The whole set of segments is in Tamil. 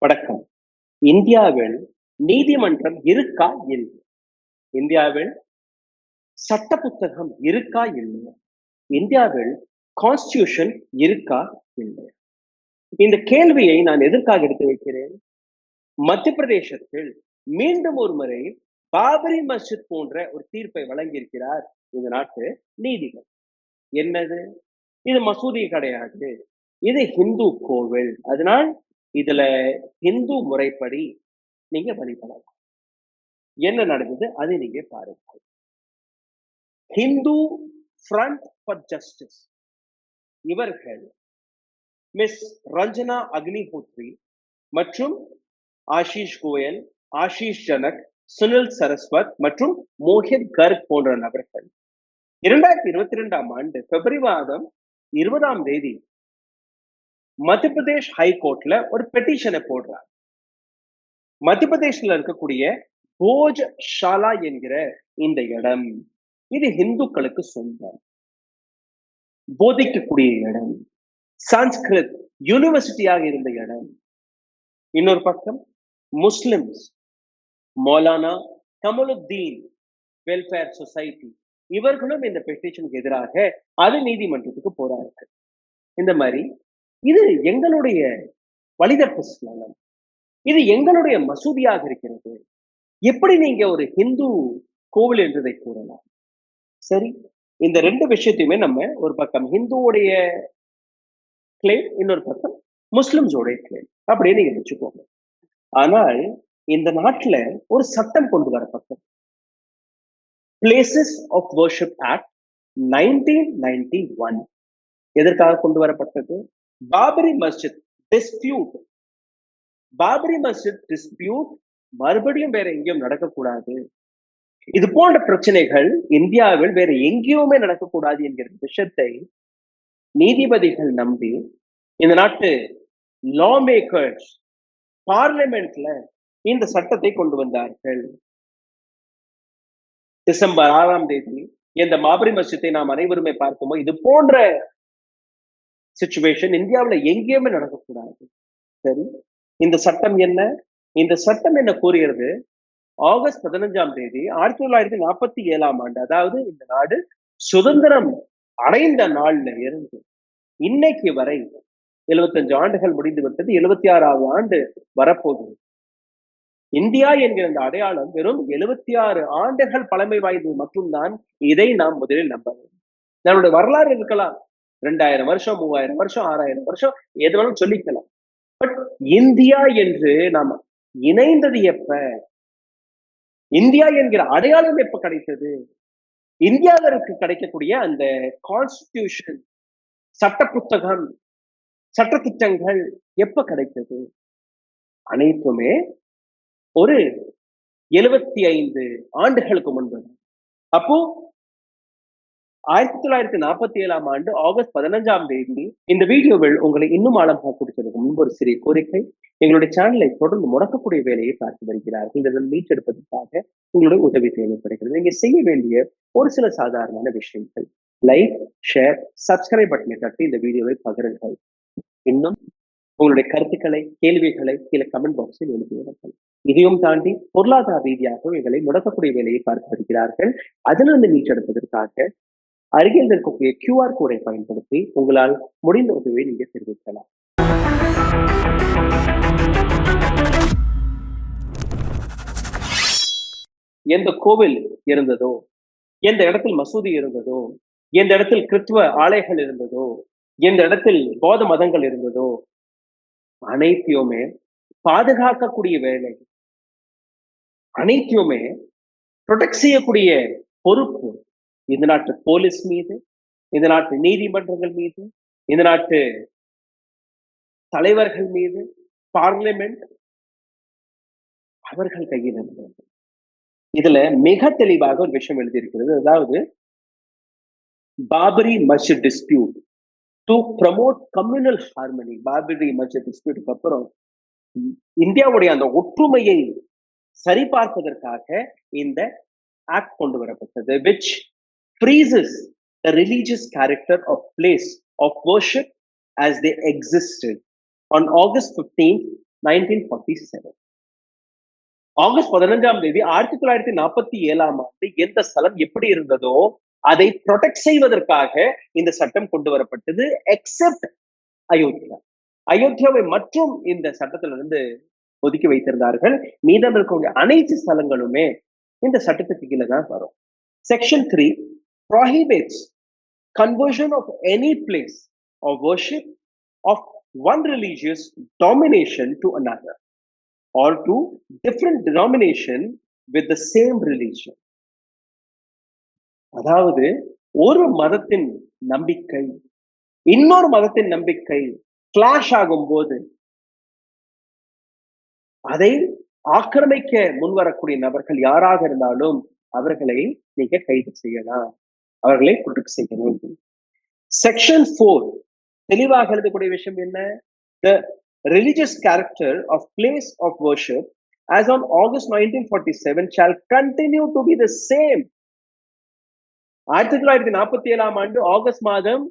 வணக்கம். இந்தியாவில் நீதிமன்றம் இருக்கா இல்லையா? இந்தியாவில் சட்ட புத்தகம் இருக்கா இல்லையா? இந்தியாவில் கான்ஸ்டிடியூஷன் இருக்கா இல்லையா? இந்த கேள்வியை நான் எதற்காக எடுத்து வைக்கிறேன்? மத்திய பிரதேசத்தில் மீண்டும் ஒரு முறை பாபரி மஸ்ஜித் போன்ற ஒரு தீர்ப்பை வழங்கியிருக்கிறார் இந்த நாட்டு நீதிபதி. என்னது? இது மசூதி கிடையாது, இது ஹிந்து கோவில். அதனால் இதுல இந்து முறைப்படி நீங்க வழிபடலாம். என்ன நடந்தது அதை நீங்க பாருங்க. ஹிந்து ஃப்ரண்ட் ஃபார் ஜஸ்டிஸ் இவர்கள் மிஸ் ரஞ்சனா அக்னிஹோத்ரி மற்றும் ஆஷிஷ் கோயல், ஆஷிஷ் ஜனக், சுனில் சரஸ்வத் மற்றும் மோஹித் கர்க் போன்ற நபர்கள் 2022ஆம் ஆண்டு பிப்ரவரி மாதம் 20ஆம் தேதி மத்திய பிரதேஷ் ஹைகோர்ட்ல ஒரு பெட்டிஷனை போடுறாங்க. மத்திய பிரதேஷ்ல இருக்கக்கூடிய போஜ் ஷாலா என்கிற இந்த இடம், இது இந்துக்களுக்கு சொந்தம், போதிக்கக்கூடிய இடம், சான்ஸ்கிரித் யூனிவர்சிட்டியாக இருந்த இடம். இன்னொரு பக்கம் முஸ்லிம்ஸ் மௌலானா கமலுத்தீன் வெல்ஃபேர் சொசைட்டி இவர்களும் இந்த பெட்டிஷனுக்கு எதிராக அது நீதிமன்றத்துக்கு போறார்கள். இந்த மாதிரி இது எங்களுடைய வழிதட்டு ஸ்தலம், இது எங்களுடைய மசூதியாக இருக்கிறது, எப்படி நீங்க ஒரு ஹிந்து கோவில் என்றதை கூறலாம்? சரி, இந்த ரெண்டு விஷயத்தையுமே நம்ம ஒரு பக்கம் ஹிந்துவோடைய கிளைம், இன்னொரு பக்கம் முஸ்லிம்ஸோடைய கிளைம் அப்படின்னு நீங்க வச்சுக்கோங்க. ஆனால் இந்த நாட்டுல ஒரு சட்டம் கொண்டு வரப்பட்டது, பிளேசஸ் ஆஃப் வர்ஷிப் ஆக்ட் 1991. எதற்காக கொண்டு வரப்பட்டது? பாபரி மஸ்ஜித் டிஸ்பியூட், பாபரி மஸ்ஜித் டிஸ்பியூட் மறுபடியும் வேற எங்கேயும் நடக்கக்கூடாது, இது போன்ற பிரச்சனைகள் இந்தியாவில் வேற எங்கேயுமே நடக்கக்கூடாது என்கிற விஷயத்தை நீதிபதிகள் நம்பி இந்த நாட்டு லா மேக்கர்ஸ் பார்லிமெண்ட்ல இந்த சட்டத்தை கொண்டு வந்தார்கள். டிசம்பர் 6ஆம் தேதி இந்த பாபரி மஸ்ஜித்தை நாம் அனைவருமே பார்க்கும்போது இது போன்ற சிச்சுவேஷன் இந்தியாவில் எங்கேயுமே நடக்கக்கூடாது. சரி, இந்த சட்டம் என்ன? இந்த சட்டம் என்ன கூறுகிறது? ஆகஸ்ட் 15ஆம் தேதி 1947ஆம் ஆண்டு, அதாவது இந்த நாடு சுதந்திரம் அடைந்த நாள்ல இருந்து இன்னைக்கு வரை 75 ஆண்டுகள் முடிந்து விட்டது, 76ஆவது ஆண்டு வரப்போகுது. இந்தியா என்கிற அந்த அடையாளம் வெறும் 76 ஆண்டுகள் பழமை வாய்ந்தது மட்டும்தான். இதை நாம் முதலில் நம்ப வேண்டும். நம்மளுடைய வரலாறு இருக்கலாம் 2000 வருஷம், 3000 வருஷம், 6000 வருஷம், எது வேணாலும் சொல்லிக்கலாம். பட் இந்தியா என்று நாம் இணைந்தது எப்ப? இந்தியா என்கிற அடையாளம் எப்ப கிடைத்தது? இந்தியாவிற்கு கிடைக்கக்கூடிய அந்த கான்ஸ்டிடியூஷன், சட்ட புத்தகம், சட்ட திட்டங்கள் எப்ப கிடைத்தது? அனைத்துமே ஒரு 75 ஆண்டுகளுக்கு முன்பு. அப்போ 1947ஆம் ஆண்டு ஆகஸ்ட் 15ஆம் தேதி இந்த வீடியோவில் உங்களை இன்னும் ஆழமாக கொடுத்ததுக்கு முன்பு ஒரு சிறிய கோரிக்கை. எங்களுடைய சேனலை தொடர்ந்து முடக்கக்கூடிய வேலையை பார்த்து வருகிறார்கள். இதனை மீட்டெடுப்பதற்காக உங்களுடைய உதவி தேவைப்படுகிறது. நீங்க செய்ய வேண்டிய ஒரு சில சாதாரணமான விஷயங்கள்: லைக், ஷேர், சப்ஸ்கிரைப் பட்டனை தட்டி இந்த வீடியோவை பகிருங்கள். இன்னும் உங்களுடைய கருத்துக்களை, கேள்விகளை கீழே கமெண்ட் பாக்ஸில் எழுதிவிடுங்கள். இதையும் தாண்டி பொருளாதார ரீதியாக எங்களை முடக்கக்கூடிய வேலையை பார்த்து வருகிறார்கள். அதிலிருந்து மீட்டெடுப்பதற்காக அருகில் இருக்கக்கூடிய QR கோடை பயன்படுத்தி உங்களால் முடிந்த உதவியை நீங்க தெரிவிக்கலாம். எந்த கோவில் இருந்ததோ, எந்த இடத்தில் மசூதி இருந்ததோ, எந்த இடத்தில் கிறிஸ்துவ ஆலயங்கள் இருந்ததோ, எந்த இடத்தில் பௌத்த மதங்கள் இருந்ததோ, அனைத்தையுமே பாதுகாக்கக்கூடிய வேலை, அனைத்தையுமே ப்ரொடெக்ட் செய்யக்கூடிய பொறுப்பு இந்த நாட்டு போலீஸ் மீது, இந்த நாட்டு நீதிமன்றங்கள் மீது, இந்த நாட்டு தலைவர்கள் மீது, பார்லிமெண்ட் அவர்கள் கையில் இருந்தது. இதுல மிக தெளிவாக ஒரு விஷயம் எழுதியிருக்கிறது. அதாவது Babri Masjid dispute to promote communal harmony. Babri Masjid டிஸ்பியூட்டுக்கு அப்புறம் இந்தியாவுடைய அந்த ஒற்றுமையை சரிபார்ப்பதற்காக இந்த ஆக்ட் கொண்டு வரப்பட்டது, which freezes the religious character of place of worship as they existed on August 15, 1947. August 15ஆம் தேதி 1947ஆம் ஆண்டு எந்த ஸ்தலம் எப்படி இருந்ததோ அதை ப்ரொடெக்ட் செய்வதற்காக இந்த சட்டம் கொண்டு வரப்பட்டது. எக்ஸெப்ட் அயோத்தியா. அயோத்தியாவை மற்றும் இந்த சட்டத்திலிருந்து ஒதுக்கி வைத்திருந்தார்கள். மீதம் இருக்கக்கூடிய அனைத்து ஸ்தலங்களுமே இந்த சட்டத்துக்கு கீழே தான் வரும். Section 3 prohibits conversion of any place of worship of one religious domination to another or to different denomination with the same religion. அதாவது ஒரு மதத்தின் நம்பிக்கை இன்னொரு மதத்தின் நம்பிக்கை கிளாஷ் ஆகும் போது அதை ஆக்கிரமிக்க முன்வரக்கூடிய நபர்கள் யாராக இருந்தாலும் அவர்களை நீங்க கைது செய்யலாம், அவர்களை ப்ரொடெக்ட் செய்யணும். செக்ஷன் 4 தெளிவாக எழுதக்கூடிய விஷயம் என்ன? The religious character of place of worship as on August 1947 shall continue to be the same. 1947ஆம் ஆண்டு ஆகஸ்ட் மாதம்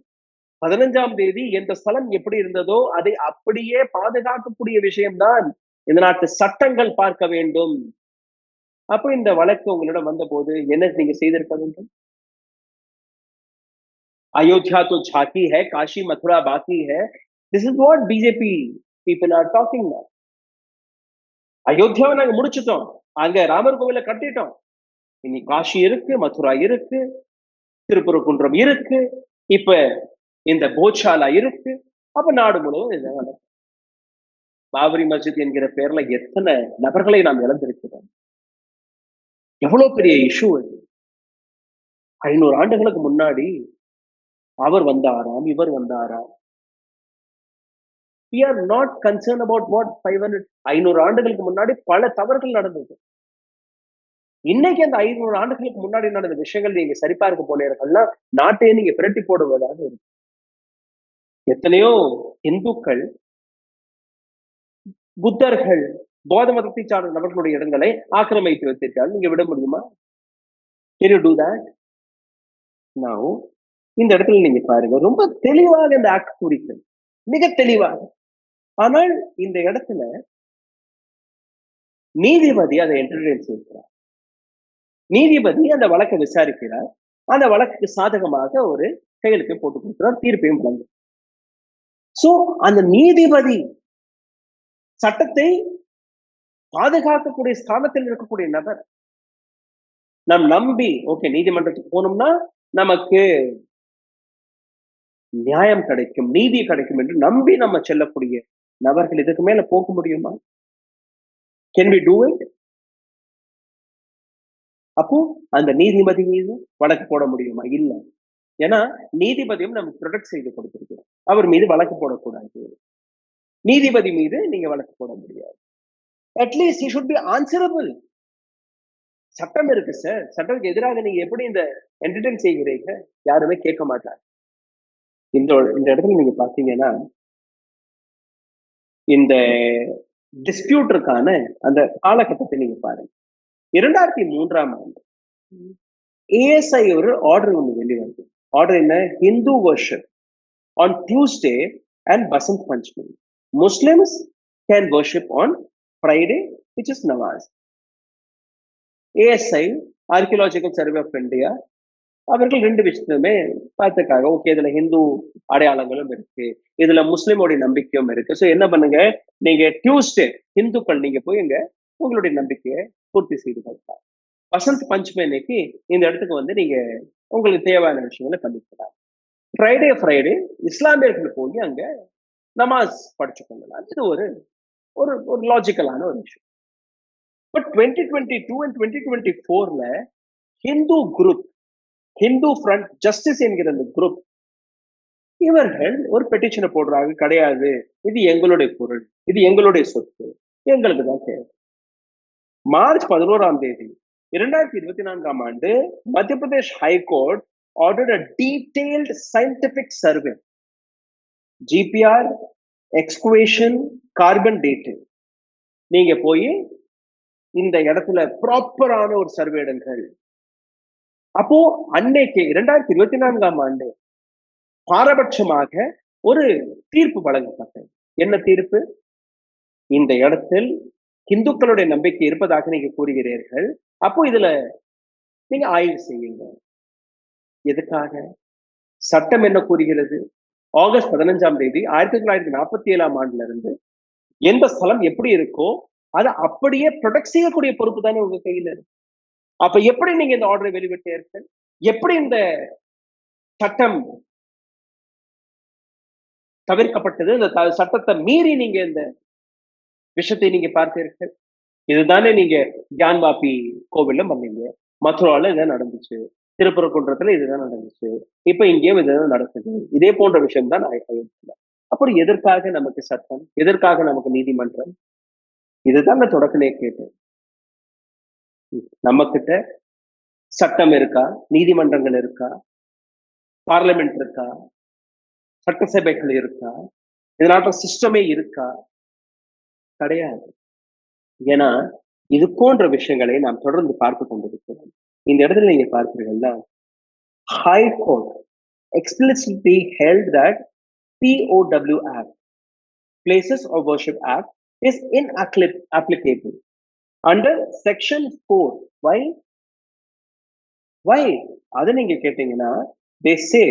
15ஆம் தேதி எந்த ஸ்தலம் எப்படி இருந்ததோ அதை அப்படியே பாதுகாக்கக்கூடிய விஷயம்தான் இந்த நாட்டு சட்டங்கள் பார்க்க வேண்டும். அப்போ இந்த வழக்கு உங்களிடம் வந்த போது என்ன நீங்க செய்திருக்க வேண்டும்? अयोध्या तो झांकी है, काशी मथुरा बाकी है. This is what BJP people are talking now. அயோத்தியாவை நாங்க முடிச்சிட்டோம், அங்க ராமர் கோவில கட்டிட்டோம், இனி காஷி இருக்கு, மதுரா இருக்கு, திருப்பரங்குன்றம் இருக்கு, இப்ப இந்த போச்சாலா இருக்கு. அப்ப நாடு முழுவதும் பாபரி மஸ்ஜித் என்கிற பேர்ல எத்தனை நபர்களை நாம் இழந்திருக்கிறோம். எவ்வளவு பெரிய இஷ்யூ அது. 500 ஆண்டுகளுக்கு முன்னாடி அவர் வந்தாராம், இவர் வந்தாராம். We are not concerned about what 500 ஆண்டுகளுக்கு முன்னாடி பல தவறுகள் நடந்தது. இன்னைக்கு அந்த 500 ஆண்டுகளுக்கு முன்னாடி நடந்த விஷயங்கள் நீங்க சரிபார்க்க போனீர்கள்னா நாட்டையே நீங்க பிரட்டி போடுவதாக இருக்கு. எத்தனையோ இந்துக்கள், புத்தர்கள், பௌத்த மதத்தை சார்ந்த நபர்களுடைய இடங்களை ஆக்கிரமித்து வைத்திருக்காங்க. நீங்க விட முடியுமா? Can you do that? Now, இந்த இடத்துல நீங்க பாருங்க, ரொம்ப தெளிவாக இந்த ஆக்ட் குறிக்கிறது, மிக தெளிவாக. ஆனால் இந்த இடத்துல நீதிபதி அதை என்டர்டெயின் செய்கிறார். நீதிபதி அந்த வழக்கை விசாரிக்கிறார். அந்த வழக்குக்கு சாதகமாக ஒரு கையெழுத்து போட்டு கொடுக்கிறார், தீர்ப்பையும் வழங்கும். சோ அந்த நீதிபதி சட்டத்தை பாதுகாக்கக்கூடிய ஸ்தானத்தில் இருக்கக்கூடிய நபர். நாம் நம்பி ஓகே நீதிமன்றத்துக்கு போனோம்னா நமக்கு நியாயம் கிடைக்கும், நீதி கிடைக்கும் என்று நம்பி நம்ம செல்லக்கூடிய நபர்கள் இதுக்கு மேல போக முடியுமா? Can we do it? அப்போ அந்த நீதிபதி மீது வழக்கு போட முடியுமா? இல்ல. ஏன்னா நீதிபதியும் நம்ம ப்ரொடெக்ட் செய்து கொடுத்திருக்கிறோம், அவர் மீது வழக்கு போடக்கூடாது. நீதிபதி மீது நீங்க வழக்கு போட முடியாது. At least he should be answerable. சட்டம் இருக்கு சார், சட்டத்துக்கு எதிராக நீங்க எப்படி இந்த என்டர்டெயின் செய்கிறீங்க? யாருமே கேட்க மாட்டாங்க. இந்த இடத்துல நீங்க பாத்தீங்கன்னா இந்த டிஸ்பியூட்டிற்கான அந்த காலகட்டத்தை நீங்க பாருங்க. 2003ஆம் ஆண்டு ஏஎஸ்ஐ ஒரு ஆர்டர் ஒன்று வெளிவருது. ஆர்டர் என்ன? Hindu worship on Tuesday and Basant Panchami. Muslims can worship on Friday which is namaz. ASI archaeological survey of India அவர்கள் 2 விஷயத்துமே பார்த்துக்காங்க. ஓகே, இதுல ஹிந்து அடையாளங்களும் இருக்கு, இதுல முஸ்லிமோடைய நம்பிக்கையும் இருக்கு. ஸோ என்ன பண்ணுங்க, நீங்க டியூஸ்டே ஹிந்துக்கள் நீங்க போய் இங்க உங்களுடைய நம்பிக்கையை பூர்த்தி செய்து கொடுக்கலாம். வசந்த் பஞ்சமி அன்னைக்கு இந்த இடத்துக்கு வந்து நீங்க உங்களுக்கு தேவையான விஷயங்களை பண்ணிக்கலாம். ஃப்ரைடே இஸ்லாமியர்கள் போய் அங்க நமாஸ் படிச்சு கொள்ளலாம். இது ஒரு ஒரு லாஜிக்கலான ஒரு விஷயம். பட் 2022 அண்ட் 2024ல Hindu group, Hindu front justice என்கிற அந்த குரூப், இவர்கள் ஒரு பெட்டிஷனை போடுறாங்க. கிடையாது, இது எங்களுடைய பொருள், இது எங்களுடைய சொத்து, எங்களுக்கு தான் தேவை. மார்ச் 11ஆம் தேதி 2024ஆம் ஆண்டு மத்திய Pradesh high court ordered a detailed scientific survey, GPR, excavation, carbon dating. நீங்க போய் இந்த இடத்துல ப்ராப்பரான ஒரு சர்வே எடுங்கள். அப்போ அன்னைக்கு 2024ஆம் ஆண்டு பாரபட்சமாக ஒரு தீர்ப்பு வழங்கப்பட்டது. என்ன தீர்ப்பு? இந்த இடத்தில் இந்துக்களுடைய நம்பிக்கை இருப்பதாக நீங்க கூறுகிறீர்கள். அப்போ இதுல நீங்க ஆய்வு செய்யுங்க. எதுக்காக? சட்டம் என்ன கூறுகிறது? ஆகஸ்ட் 15ஆம் தேதி 1947ஆம் ஆண்டுல இருந்து எந்த ஸ்தலம் எப்படி இருக்கோ அதை அப்படியே ப்ரொடெக்ட் செய்யக்கூடிய பொறுப்பு தானே உங்க கையில இருக்கு. அப்ப எப்படி நீங்க இந்த ஆர்டரை வெளிவிட்டீர்கள்? எப்படி இந்த சட்டம் தவிர்க்கப்பட்டது? இந்த சட்டத்தை மீறி நீங்க இந்த விஷயத்தை நீங்க பார்த்தீர்கள். இதுதானே நீங்க கியான்வாபி கோவில்ல பண்ணீங்க. மதுரால இதான் நடந்துச்சு. திருப்பரங்குன்றத்துல இதுதான் நடந்துச்சு. இப்ப இங்கேயும் இதுதான் நடக்குது. இதே போன்ற விஷயம் தான் அப்புறம் எதற்காக நமக்கு சட்டம்? எதற்காக நமக்கு நீதிமன்றம்? இதுதான் நான் தொடக்கமே கேட்டேன். நம்ம கிட்ட சட்டம் இருக்கா? நீதிமன்றங்கள் இருக்கா? பார்லிமெண்ட் இருக்கா? சட்டசபைகள் இருக்கா? இதனால சிஸ்டமே இருக்கா? கிடையாது. ஏன்னா இது போன்ற விஷயங்களை நாம் தொடர்ந்து பார்த்து கொண்டிருக்கிறோம். இந்த இடத்துல நீங்க பார்க்கிறீங்கன்னா High Court explicitly held that POW Act, Places of Worship Act, is inapplicable under Section 4. Why? Why? அதை நீங்க கேட்டீங்கன்னா they say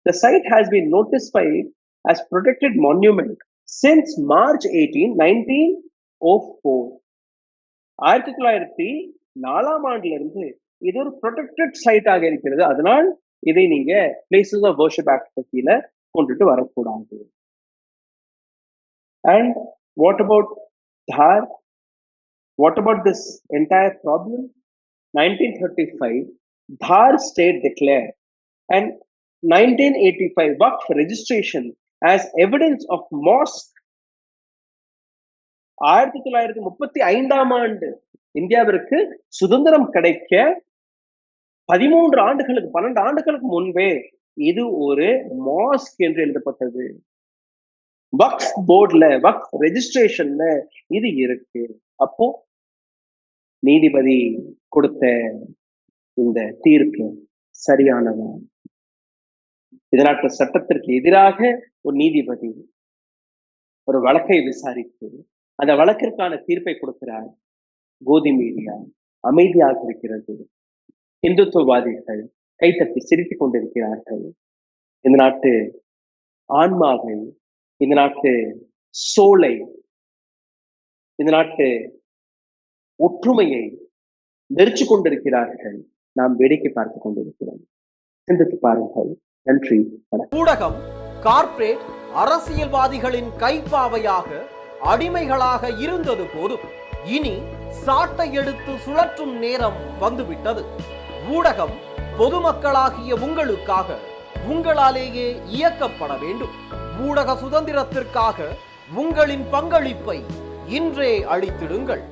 the site has been notified as protected monument since March 18, 1904. 1904ஆம் ஆண்டுல இருந்து இது ஒரு ப்ரொடெக்டட் சைட்டாக இருக்கிறது. அதனால் இதை நீங்க பிளேசஸ் ஆஃப் வர்ஷிப் ஆக்ட் கீழ கொண்டுட்டு வரக்கூடாது. அண்ட் வாட் அபவுட் தார்? What about this entire problem? 1935 தார் state declare and 1985 Waqf registration as evidence of mosque. 1935ஆம் ஆண்டு இந்தியாவிற்கு சுதந்திரம் கிடைக்க 13 ஆண்டுகளுக்கு 12 ஆண்டுகளுக்கு முன்பே இது ஒரு மாஸ்க் என்று எழுதப்பட்டது. வக்ஃப் போர்டுல வக்ஃப் ரெஜிஸ்ட்ரேஷன்ல இது இருக்கு. அப்போ நீதிபதி கொடுத்த இந்த தீர்ப்பு சரியானது. இதனால சட்டத்திற்கு எதிராக ஒரு நீதிபதி ஒரு வழக்கை விசாரித்து அந்த வழக்கிற்கான தீர்ப்பை கொடுக்கிறார். கோதி மீடியா அமைதியாக இருக்கிறது. இந்துத்துவவாதிகள் கைத்தட்டி சிரித்துக் கொண்டிருக்கிறார்கள். இந்த நாட்டு ஆன்மாவை, இந்த நாட்டு சோலை, இந்த நாட்டு ஒற்றுமையை நெரிச்சு கொண்டிருக்கிறார்கள். நாம் வேடிக்கை பார்த்துக் கொண்டிருக்கிறோம். சிந்தித்து பாருங்கள். நன்றி. ஊடகம் கார்ப்பரேட் அரசியல்வாதிகளின் கைப்பாவையாக அடிமைகளாக இருந்தது போதும். இனி சாட்டை எடுத்து சுழற்றும் நேரம் வந்துவிட்டது. ஊடகம் பொதுமக்களாகிய உங்களுக்காக உங்களாலேயே இயக்கப்பட வேண்டும். ஊடக சுதந்திரத்திற்காக உங்களின் பங்களிப்பை இன்றே அளித்திடுங்கள்.